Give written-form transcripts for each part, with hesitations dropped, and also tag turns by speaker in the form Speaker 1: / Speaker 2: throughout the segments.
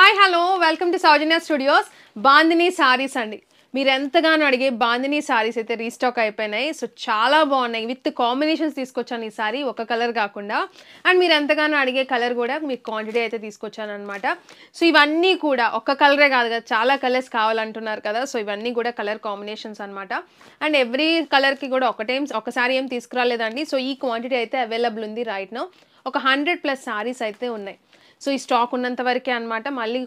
Speaker 1: Hi hello welcome to Soujanya studios. Bandhani saris అండి. మీరు ఎంతగానో అడిగే బాందిని సారీస్ అయితే రీస్టాక్ అయిపోయినాయి. సో చాలా బాగున్నాయి. విత్ కాంబినేషన్స్ తీసుకొచ్చాను ఈ సారీ, ఒక కలర్ కాకుండా. అండ్ మీరు ఎంతగానో అడిగే కలర్ కూడా మీకు క్వాంటిటీ అయితే తీసుకొచ్చాను అనమాట. సో ఇవన్నీ కూడా ఒక్క కలరే కాదు కదా, చాలా కలర్స్ కావాలంటున్నారు కదా. సో ఇవన్నీ కూడా కలర్ కాంబినేషన్స్ అనమాట. అండ్ ఎవ్రీ కలర్కి కూడా ఒకసారి ఏం తీసుకురాలేదండి. సో ఈ క్వాంటిటీ అయితే అవైలబుల్ ఉంది రైట్ నౌ. ఒక 100+ సారీస్ అయితే ఉన్నాయి. సో ఈ స్టాక్ ఉన్నంత వరకే అనమాట. మళ్ళీ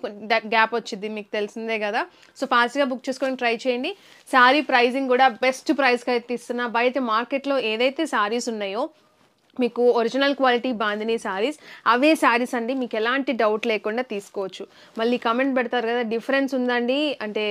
Speaker 1: గ్యాప్ వచ్చింది, మీకు తెలిసిందే కదా. సో ఫాస్ట్గా బుక్ చేసుకొని ట్రై చేయండి. శారీ ప్రైజింగ్ కూడా బెస్ట్ ప్రైస్కి అయితే ఇస్తున్నా. బయట మార్కెట్లో ఏదైతే శారీస్ ఉన్నాయో మీకు ఒరిజినల్ క్వాలిటీ బాందిని శారీస్, అవే శారీస్ అండి. మీకు ఎలాంటి డౌట్ లేకుండా తీసుకోవచ్చు. మళ్ళీ కమెంట్ పెడతారు కదా డిఫరెన్స్ ఉందండి అంటే,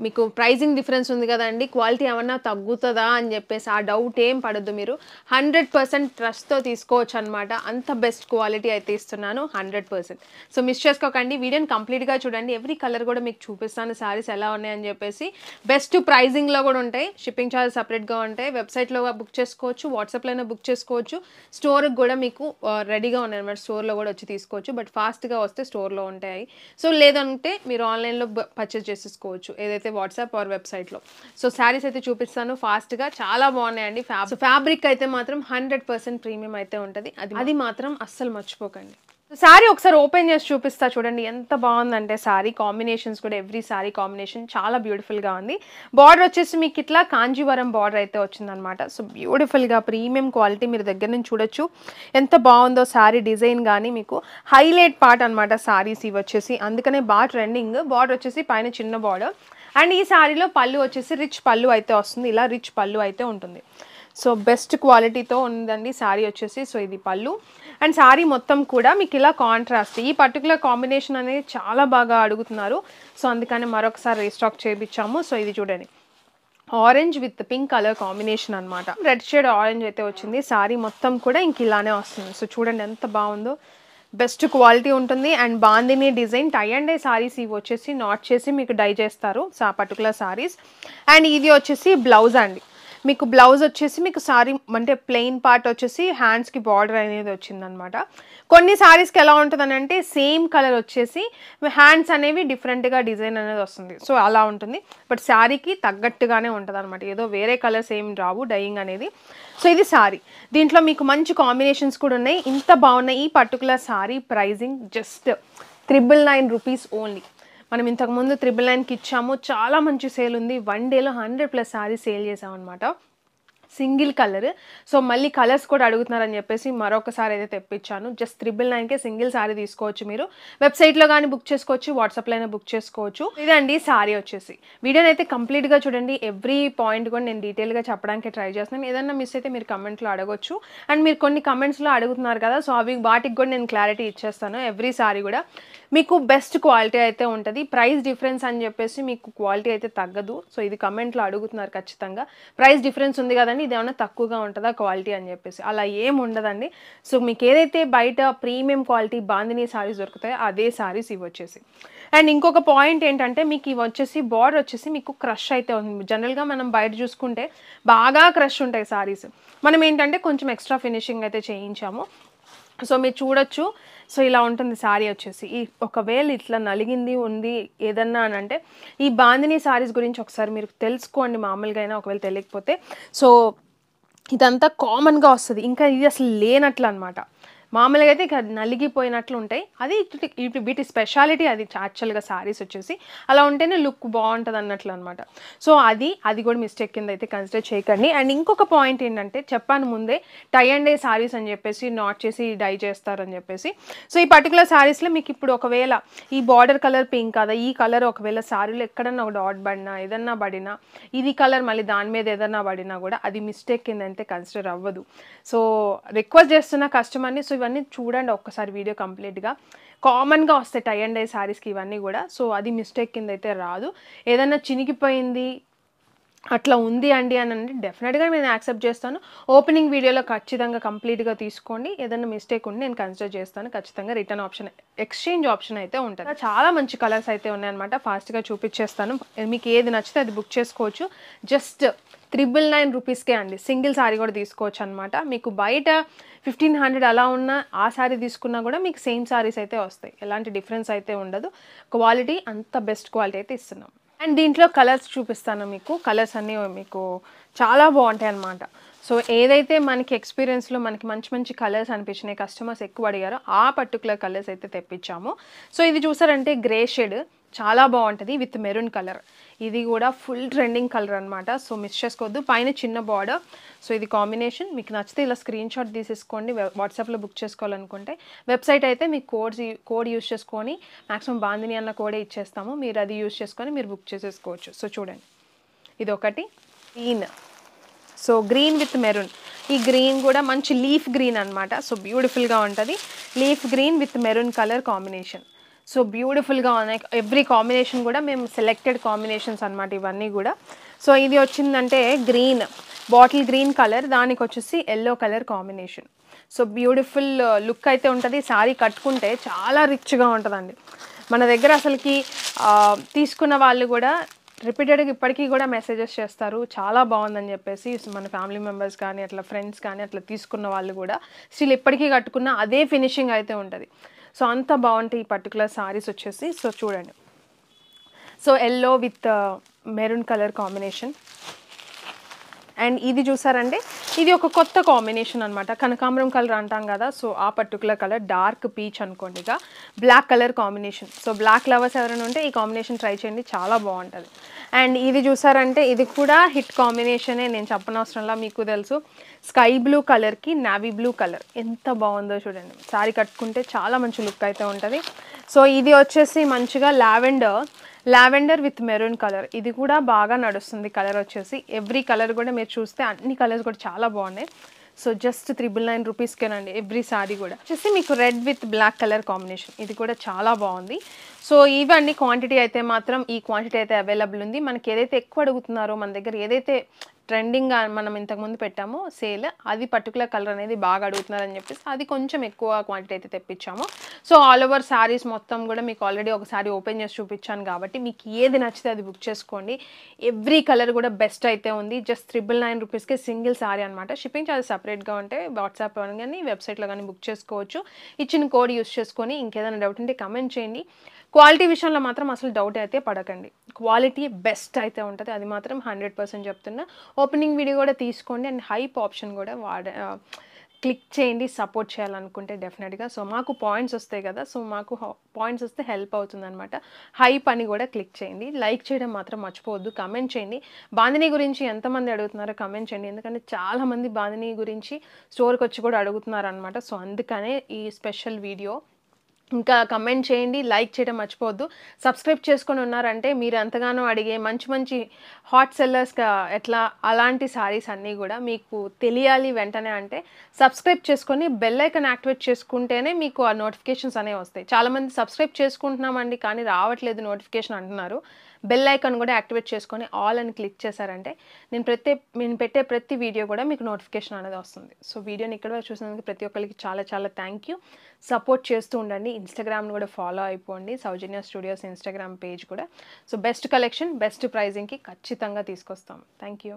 Speaker 1: మీకు ప్రైజింగ్ డిఫరెన్స్ ఉంది కదండి, క్వాలిటీ ఏమన్నా తగ్గుతుందా అని చెప్పేసి ఆ డౌట్ ఏం పడద్దు. మీరు 100% ట్రస్ట్తో తీసుకోవచ్చు అనమాట. అంత బెస్ట్ క్వాలిటీ అయితే ఇస్తున్నాను 100%. సో మిస్ చేసుకోకండి, వీడియోని కంప్లీట్గా చూడండి. ఎవ్రీ కలర్ కూడా మీకు చూపిస్తాను శారీస్ ఎలా ఉన్నాయని చెప్పేసి. బెస్ట్ ప్రైజింగ్లో కూడా ఉంటాయి. షిప్పింగ్ ఛార్జ్ సపరేట్గా ఉంటాయి. వెబ్సైట్లో బుక్ చేసుకోవచ్చు, వాట్సాప్లోనే బుక్ చేసుకోవచ్చు. స్టోర్కి కూడా మీకు రెడీగా ఉన్నాయి అన్నమాట. స్టోర్లో కూడా వచ్చి తీసుకోవచ్చు. బట్ ఫాస్ట్గా వస్తే స్టోర్లో ఉంటాయి. సో లేదంటే మీరు ఆన్లైన్లో పర్చేస్ చేసేసుకోవచ్చు, ఏదైతే వాట్సాప్ ఆర్ వెబ్సైట్లో. సో శారీస్ అయితే చూపిస్తాను ఫాస్ట్గా. చాలా బాగున్నాయండి. ఫ్యాబ్రిక్ అయితే మాత్రం 100% ప్రీమియం అయితే ఉంటుంది. అది మాత్రం అస్సలు మర్చిపోకండి. శారీ ఒకసారి ఓపెన్ చేసి చూపిస్తా చూడండి, ఎంత బాగుందంటే శారీ కాంబినేషన్స్ కూడా. ఎవ్రీ శారీ కాంబినేషన్ చాలా బ్యూటిఫుల్గా ఉంది. బార్డర్ వచ్చేసి మీకు ఇట్లా కాంజీవరం బార్డర్ అయితే వచ్చిందనమాట. సో బ్యూటిఫుల్గా ప్రీమియం క్వాలిటీ మీరు దగ్గర నుంచి చూడొచ్చు ఎంత బాగుందో శారీ డిజైన్. కానీ మీకు హైలైట్ పార్ట్ అనమాట శారీస్ ఇవి వచ్చేసి, అందుకనే బాగా ట్రెండింగ్. బార్డర్ వచ్చేసి పైన చిన్న బార్డర్. అండ్ ఈ శారీలో పళ్ళు వచ్చేసి రిచ్ పళ్ళు అయితే వస్తుంది. ఇలా రిచ్ పళ్ళు అయితే ఉంటుంది. సో బెస్ట్ క్వాలిటీతో ఉందండి శారీ వచ్చేసి. సో ఇది పళ్ళు. అండ్ శారీ మొత్తం కూడా మీకు ఇలా కాంట్రాస్ట్, ఈ పర్టికులర్ కాంబినేషన్ అనేది చాలా బాగా అడుగుతున్నారు. సో అందుకని మరొకసారి రీస్టాక్ చేయించాము. సో ఇది చూడండి, orange with pink colour combination అనమాట. రెడ్ షేడ్ ఆరెంజ్ అయితే వచ్చింది. శారీ మొత్తం కూడా ఇంక ఇలానే వస్తుంది. సో చూడండి ఎంత బాగుందో, బెస్ట్ క్వాలిటీ ఉంటుంది. And bandhani design tie and dye saris ఇవి వచ్చేసి నాట్ చేసి మీకు డై చేస్తారు పర్టికులర్ సారీస్. అండ్ ఇది వచ్చేసి బ్లౌజ్ అండి. మీకు బ్లౌజ్ వచ్చేసి మీకు సారీ అంటే ప్లెయిన్ పార్ట్ వచ్చేసి హ్యాండ్స్కి బార్డర్ అనేది వచ్చిందనమాట. కొన్ని సారీస్కి ఎలా ఉంటుందని అంటే సేమ్ కలర్ వచ్చేసి హ్యాండ్స్ అనేవి డిఫరెంట్గా డిజైన్ అనేది వస్తుంది. సో అలా ఉంటుంది. బట్ శారీకి తగ్గట్టుగానే ఉంటుంది అనమాట. ఏదో వేరే కలర్స్ ఏం రావు డైయింగ్ అనేది. సో ఇది శారీ. దీంట్లో మీకు మంచి కాంబినేషన్స్ కూడా ఉన్నాయి. ఇంత బాగున్నాయి. ఈ particular sari pricing just 999 rupees only. మనం ఇంతకుముందు 999కి ఇచ్చాము. చాలా మంచి సేల్ ఉంది. 1 డేలో 100+ సారీ సేల్ చేసామన్నమాట. Single colour. సో మళ్ళీ కలర్స్ కూడా అడుగుతున్నారని చెప్పేసి మరొకసారి అయితే తెప్పించాను. జస్ట్ 999కే సింగిల్ సారీ తీసుకోవచ్చు. మీరు వెబ్సైట్లో కానీ బుక్ చేసుకోవచ్చు, వాట్సాప్లో అయినా బుక్ చేసుకోవచ్చు. ఇదండి సారీ వచ్చేసి. వీడియోని అయితే కంప్లీట్గా చూడండి. ఎవ్రీ పాయింట్ కూడా నేను డీటెయిల్గా చెప్పడానికి ట్రై చేస్తున్నాను. ఏదన్నా మిస్ అయితే మీరు కమెంట్లో అడగొచ్చు. అండ్ మీరు కొన్ని కమెంట్స్లో అడుగుతున్నారు కదా, సో వాటికి కూడా నేను క్లారిటీ ఇచ్చేస్తాను. ఎవ్రీ సారీ కూడా మీకు బెస్ట్ క్వాలిటీ అయితే ఉంటుంది. ప్రైస్ డిఫరెన్స్ అని చెప్పేసి మీకు క్వాలిటీ అయితే తగ్గదు. సో ఇది కమెంట్లో అడుగుతున్నారు ఖచ్చితంగా. ప్రైస్ డిఫరెన్స్ ఉంది కదండి, ఇది ఏమైనా తక్కువగా ఉంటుందా క్వాలిటీ అని చెప్పేసి. అలా ఏం ఉండదండి. సో మీకు ఏదైతే బయట ప్రీమియం క్వాలిటీ బాందిని సారీస్ దొరుకుతాయో అదే సారీస్ ఇవి వచ్చేసి. అండ్ ఇంకొక పాయింట్ ఏంటంటే, మీకు ఇవి వచ్చేసి బార్డర్ వచ్చేసి మీకు క్రష్ అయితే ఉంది. జనరల్గా మనం బయట చూసుకుంటే బాగా క్రష్ ఉంటాయి సారీస్. మనం ఏంటంటే కొంచెం ఎక్స్ట్రా ఫినిషింగ్ అయితే చేయించాము. సో మీరు చూడొచ్చు. సో ఇలా ఉంటుంది శారీ వచ్చేసి. ఒకవేళ ఇట్లా నలిగింది ఉంది ఏదన్నా అని అంటే, ఈ బాందిని సారీస్ గురించి ఒకసారి మీరు తెలుసుకోండి మామూలుగా అయినా, ఒకవేళ తెలియకపోతే. సో ఇదంతా కామన్గా వస్తుంది. ఇంకా ఇది అసలు లేనట్లు అనమాట. మామూలుగా అయితే ఇక నలిగిపోయినట్లు ఉంటాయి. అది వీటి స్పెషాలిటీ అది యాక్చువల్గా శారీస్ వచ్చేసి. అలా ఉంటేనే లుక్ బాగుంటుంది అన్నట్లు అనమాట. సో అది కూడా మిస్టేక్ కింద అయితే కన్సిడర్ చేయకండి. అండ్ ఇంకొక పాయింట్ ఏంటంటే, చెప్పాను ముందే టై అండ్ డే శారీస్ అని చెప్పేసి నాట్ చేసి డై చేస్తారని చెప్పేసి. సో ఈ పర్టికులర్ శారీస్లో మీకు ఇప్పుడు ఒకవేళ ఈ బార్డర్ కలర్ పింక్ కదా, ఈ కలర్ ఒకవేళ శారీలో ఎక్కడన్నా ఒక డాట్ పడినా ఏదన్నా పడినా, ఇది కలర్ మళ్ళీ దాని మీద ఏదన్నా పడినా కూడా అది మిస్టేక్ కింద అయితే కన్సిడర్ అవ్వదు. సో రిక్వెస్ట్ చేస్తున్న కస్టమర్ని, సో ఇవన్నీ చూడండి ఒక్కసారి వీడియో కంప్లీట్గా. కామన్గా వస్తాయి టై అండ్ డై శారీస్కి ఇవన్నీ కూడా. సో అది మిస్టేక్ కింద అయితే రాదు. ఏదైనా చినిగిపోయింది అట్లా ఉంది అండి అని అంటే డెఫినెట్గా నేను యాక్సెప్ట్ చేస్తాను. ఓపెనింగ్ వీడియోలో ఖచ్చితంగా కంప్లీట్గా తీసుకోండి. ఏదైనా మిస్టేక్ ఉండి నేను కన్సిడర్ చేస్తాను. ఖచ్చితంగా రిటర్న్ ఆప్షన్, ఎక్స్చేంజ్ ఆప్షన్ అయితే ఉంటుంది. చాలా మంచి కలర్స్ అయితే ఉన్నాయన్నమాట. ఫాస్ట్గా చూపించేస్తాను. మీకు ఏది నచ్చితే అది బుక్ చేసుకోవచ్చు. జస్ట్ 999 అండి. సింగిల్ సారీ కూడా తీసుకోవచ్చు అనమాట. మీకు బయట 1500 అలా ఉన్న ఆ సారీ తీసుకున్నా కూడా మీకు సేమ్ సారీస్ అయితే వస్తాయి. ఎలాంటి డిఫరెన్స్ అయితే ఉండదు. క్వాలిటీ అంత బెస్ట్ క్వాలిటీ అయితే ఇస్తున్నాం. అండ్ దీంట్లో కలర్స్ చూపిస్తాను మీకు. కలర్స్ అన్నీ మీకు చాలా బాగుంటాయి అన్నమాట. సో ఏదైతే మనకి ఎక్స్పీరియన్స్లో మనకి మంచి మంచి కలర్స్ అనిపించినాయి, కస్టమర్స్ ఎక్కువ అడిగారో ఆ పర్టికులర్ కలర్స్ అయితే తెప్పించాము. సో ఇది చూసారంటే గ్రే షేడ్ చాలా బాగుంటుంది విత్ మెరూన్ కలర్. ఇది కూడా ఫుల్ ట్రెండింగ్ కలర్ అనమాట. సో మిస్ చేసుకోవద్దు. పైన చిన్న బార్డర్. సో ఇది కాంబినేషన్ మీకు నచ్చితే ఇలా స్క్రీన్ షాట్ తీసేసుకోండి. వాట్సాప్లో బుక్ చేసుకోవాలనుకుంటే వెబ్సైట్ అయితే మీకు కోడ్ యూస్ చేసుకొని మ్యాక్సిమం బాందిని అన్న కోడే ఇచ్చేస్తాము. మీరు అది యూస్ చేసుకొని మీరు బుక్ చేసేసుకోవచ్చు. సో చూడండి, ఇది ఒకటి green. So green with maroon. ఈ గ్రీన్ కూడా మంచి లీఫ్ గ్రీన్ అనమాట. సో బ్యూటిఫుల్గా ఉంటుంది. Leaf green with maroon colour combination. So బ్యూటిఫుల్గా ఉన్నాయి. ఎవ్రీ కాంబినేషన్ కూడా మేము సెలెక్టెడ్ కాంబినేషన్స్ అనమాట ఇవన్నీ కూడా. సో ఇది వచ్చిందంటే గ్రీన్, బాటిల్ గ్రీన్ కలర్, దానికి వచ్చేసి yellow colour combination. So beautiful look అయితే ఉంటుంది. శారీ కట్టుకుంటే చాలా రిచ్గా ఉంటుందండి. మన దగ్గర అసలుకి తీసుకున్న వాళ్ళు కూడా రిపీటెడ్గా ఇప్పటికీ కూడా మెసేజెస్ చేస్తారు చాలా బాగుందని చెప్పేసి. మన ఫ్యామిలీ మెంబర్స్ కానీ అట్లా ఫ్రెండ్స్ కానీ అట్లా తీసుకున్న వాళ్ళు కూడా స్టిల్ ఇప్పటికీ కట్టుకున్న అదే ఫినిషింగ్ అయితే ఉంటుంది. సో అంత బాగుంటాయి ఈ పర్టికులర్ సారీస్ వచ్చేసి. సో చూడండి, so yellow with maroon colour combination. And ఇది చూసారంటే ఇది ఒక కొత్త కాంబినేషన్ అనమాట. కనకాంబరం కలర్ అంటాం కదా, సో ఆ పర్టికులర్ కలర్ డార్క్ పీచ్ అనుకోండి. ఇక black colour combination. So black lovers ఎవరైనా ఉంటే ఈ కాంబినేషన్ ట్రై చేయండి, చాలా బాగుంటుంది. అండ్ ఇది చూసారంటే ఇది కూడా హిట్ కాంబినేషనే, నేను చెప్పనవసరంలా మీకు తెలుసు. స్కై బ్లూ కలర్కి నావీ బ్లూ కలర్ ఎంత బాగుందో చూడండి. శారీ కట్టుకుంటే చాలా మంచి లుక్ అయితే ఉంటుంది. సో ఇది వచ్చేసి మంచిగా లావెండర్ విత్ మెరూన్ కలర్. ఇది కూడా బాగా నడుస్తుంది కలర్ వచ్చేసి. ఎవ్రీ కలర్ కూడా మీరు చూస్తే అన్ని కలర్స్ కూడా చాలా బాగున్నాయి. సో జస్ట్ 999 రూపీస్కేనండి ఎవ్రీ సారీ కూడా. వచ్చేసి మీకు red with black colour combination. ఇది కూడా చాలా బాగుంది. సో ఇవన్నీ క్వాంటిటీ అయితే మాత్రం ఈ క్వాంటిటీ అయితే అవైలబుల్ ఉంది. మనకి ఏదైతే ఎక్కువ అడుగుతున్నారో, మన దగ్గర ఏదైతే ట్రెండింగ్గా మనం ఇంతకుముందు పెట్టామో సేల్, అది పర్టికులర్ కలర్ అనేది బాగా అడుగుతున్నారని చెప్పేసి అది కొంచెం ఎక్కువ క్వాంటిటీ అయితే తెప్పించాము. సో ఆల్ ఓవర్ శారీస్ మొత్తం కూడా మీకు ఆల్రెడీ ఒకసారి ఓపెన్ చేసి చూపించాను కాబట్టి మీకు ఏది నచ్చితే అది బుక్ చేసుకోండి. ఎవ్రీ కలర్ కూడా బెస్ట్ అయితే ఉంది. జస్ట్ 999 రూపీస్కే సింగిల్ సారీ అనమాట. షిప్పింగ్ ఛార్జెస్ సపరేట్గా ఉంటే వాట్సాప్ కానీ వెబ్సైట్లో కానీ బుక్ చేసుకోవచ్చు. ఇచ్చిన కోడ్ యూస్ చేసుకొని. ఇంకేదైనా డౌట్ ఉంటే కమెంట్ చేయండి. క్వాలిటీ విషయంలో మాత్రం అసలు డౌట్ అయితే పడకండి. క్వాలిటీ బెస్ట్ అయితే ఉంటుంది, అది మాత్రం 100% చెప్తున్నా. ఓపెనింగ్ వీడియో కూడా తీసుకోండి. అండ్ హైప్ ఆప్షన్ కూడా క్లిక్ చేయండి సపోర్ట్ చేయాలనుకుంటే డెఫినెట్గా. సో మాకు పాయింట్స్ వస్తాయి కదా, సో మాకు పాయింట్స్ వస్తే హెల్ప్ అవుతుంది అనమాట. హైప్ అని కూడా క్లిక్ చేయండి. లైక్ చేయడం మాత్రం మర్చిపోవద్దు. కమెంట్ చేయండి. బాందిని గురించి ఎంతమంది అడుగుతున్నారో కమెంట్ చేయండి. ఎందుకంటే చాలామంది బాందిని గురించి స్టోర్కి వచ్చి కూడా అడుగుతున్నారు అనమాట. సో అందుకనే ఈ స్పెషల్ వీడియో. ఇంకా కమెంట్ చేయండి, లైక్ చేయడం మర్చిపోవద్దు. సబ్స్క్రైబ్ చేసుకొని ఉన్నారంటే మీరు ఎంతగానో అడిగే మంచి మంచి హాట్ సెల్లర్స్గా ఎట్లా అలాంటి సారీస్ అన్నీ కూడా మీకు తెలియాలి వెంటనే అంటే సబ్స్క్రైబ్ చేసుకొని బెల్ ఐకాన్ యాక్టివేట్ చేసుకుంటేనే మీకు ఆ నోటిఫికేషన్స్ అనేవి వస్తాయి. చాలామంది సబ్స్క్రైబ్ చేసుకుంటున్నామండి కానీ రావట్లేదు నోటిఫికేషన్ అంటున్నారు. బెల్ ఐకాన్ కూడా యాక్టివేట్ చేసుకొని ఆల్ అని క్లిక్ చేశారంటే నేను పెట్టే ప్రతి వీడియో కూడా మీకు నోటిఫికేషన్ అనేది వస్తుంది. సో వీడియోని ఇక్కడ చూసినందుకు ప్రతి ఒక్కరికి చాలా చాలా థ్యాంక్ యూ. సపోర్ట్ చేస్తూ ఉండండి. ఇన్స్టాగ్రామ్ని కూడా ఫాలో అయిపోండి, సౌజన్య స్టూడియోస్ ఇన్స్టాగ్రామ్ పేజ్ కూడా. సో బెస్ట్ కలెక్షన్ బెస్ట్ ప్రైజింగ్కి ఖచ్చితంగా తీసుకొస్తాం. Thank you.